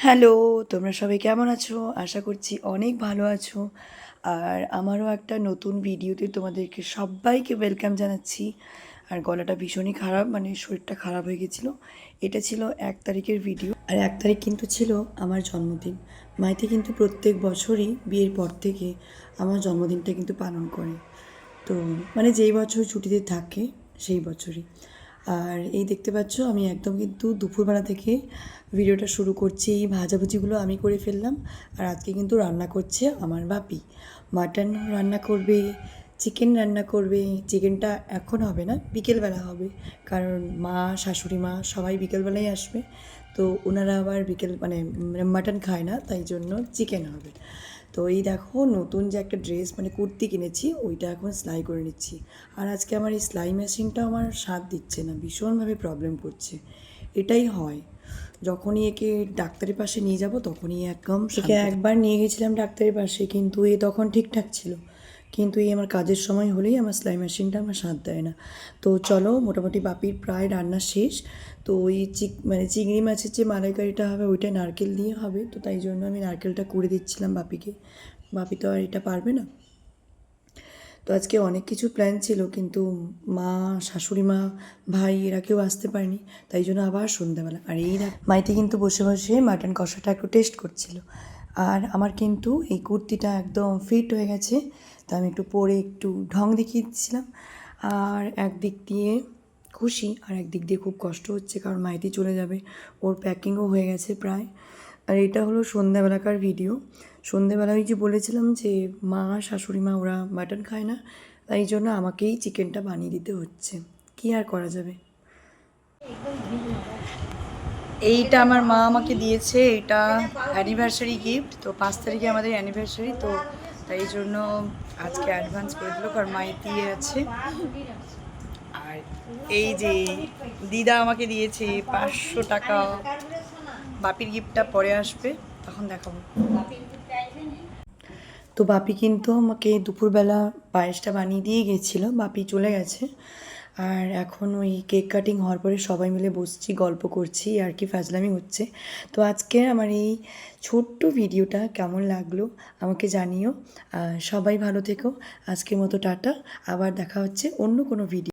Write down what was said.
Hello, তোমরা সবাই কেমন আছো? আশা করছি অনেক ভালো আছো। আর আমারও একটা নতুন ভিডিওতে তোমাদেরকে সব্বাইকে ওয়েলকাম জানাচ্ছি। আর গলাটা ভীষণই খারাপ, মানে শরীরটা খারাপ হয়ে গেছিলো। এটা ছিল 1 তারিখের ভিডিও। আর 1 তারিখ কিন্তু ছিল আমার জন্মদিন। মাইতি কিন্তু প্রত্যেক বছরই বিয়ের পর থেকে আমার জন্মদিনটা কিন্তু পালন করে। তো মানে যেই বছর ছুটিতে থাকে সেই বছরই। আর এই দেখতে পাচ্ছ আমি একদম কিন্তু দুপুরবেলা থেকে ভিডিওটা শুরু করছি। এই ভাজাভুজিগুলো আমি করে ফেললাম। আর আজকে কিন্তু রান্না করছে আমার বাপি। মাটন রান্না করবে, চিকেন রান্না করবে। চিকেনটা এখন হবে না, বিকেলবেলা হবে, কারণ মা, শাশুড়ি মা সবাই বিকেলবেলাই আসবে। তো ওনারা আবার বিকেল মানে মাটন খায় না, তাই জন্য চিকেন হবে। তো এই দেখো নতুন যে একটা ড্রেস মানে কুর্তি কিনেছি, ওইটা এখন সেলাই করে নিচ্ছি। আর আজকে আমার এই সেলাই মেশিনটা আমার সাথ দিচ্ছে না, ভীষণভাবে প্রবলেম করছে। এটাই হয়, যখনই একে ডাক্তারের পাশে নিয়ে যাব তখনই একদম। একে একবার নিয়ে গেছিলাম ডাক্তারের পাশে, কিন্তু এ তখন ঠিকঠাক ছিল, কিন্তু এই আমার কাজের সময় হলেই আমার সেলাই মেশিনটা আমার সাথ দেয় না। তো চলো, মোটামুটি বাপির প্রায় রান্না শেষ। তো ওই মানে চিংড়ি মাছের যে মালাইকারিটা হবে ওইটা নারকেল দিয়ে হবে, তো তাই জন্য আমি নারকেলটা করে দিচ্ছিলাম বাপিকে। বাপি তো আর এটা পারবে না। তো আজকে অনেক কিছু প্ল্যান ছিল, কিন্তু মা, শাশুড়ি মা, ভাই এরা কেউ আসতে পারেনি, তাই জন্য আবার সন্ধ্যাবেলা। আর এই মাইতি কিন্তু বসে বসে মাটন কষাটা একটু টেস্ট করছিল। আর আমার কিন্তু এই কুর্তিটা একদম ফিট হয়ে গেছে, তো আমি একটু পরে একটু ঢং দেখিয়ে দিচ্ছিলাম। আর একদিক দিয়ে খুশি আর একদিক দিয়ে খুব কষ্ট হচ্ছে, কারণ মাইতি চলে যাবে, ওর প্যাকিংও হয়ে গেছে প্রায়। আর এটা হলো সন্ধ্যাবেলাকার ভিডিও। সন্ধ্যেবেলা ওই যে বলেছিলাম যে মা, শাশুড়ি মা ওরা মাটন খায় না, তাই জন্য আমাকেই চিকেনটা বানিয়ে দিতে হচ্ছে। কি আর করা যাবে। এইটা আমার মা আমাকে দিয়েছে, এটা অ্যানিভার্সারি গিফট। তো 5 তারিখে আমাদের অ্যানিভার্সারি, তো তাই জন্য আজকে অ্যাডভান্স করে দিল, কারণ মাই দিয়ে আছে। আর এই যে দিদা আমাকে দিয়েছে 500 টাকা। বাপির গিফটটা পরে আসবে, তখন দেখাবো। তো বাপি কিন্তু আমাকে দুপুরবেলা পায়েসটা বানিয়ে দিয়ে গেছিলো, বাপি চলে গেছে। আর এখন ওই কেক কাটিং হওয়ার পরে সবাই মিলে বসছি, গল্প করছি, আর কি ফাজলামি হচ্ছে। তো আজকে আমার এই ছোট্ট ভিডিওটা কেমন লাগলো আমাকে জানিও। সবাই ভালো থেকো। আজকের মতো টাটা, আবার দেখা হচ্ছে অন্য কোনো ভিডিও।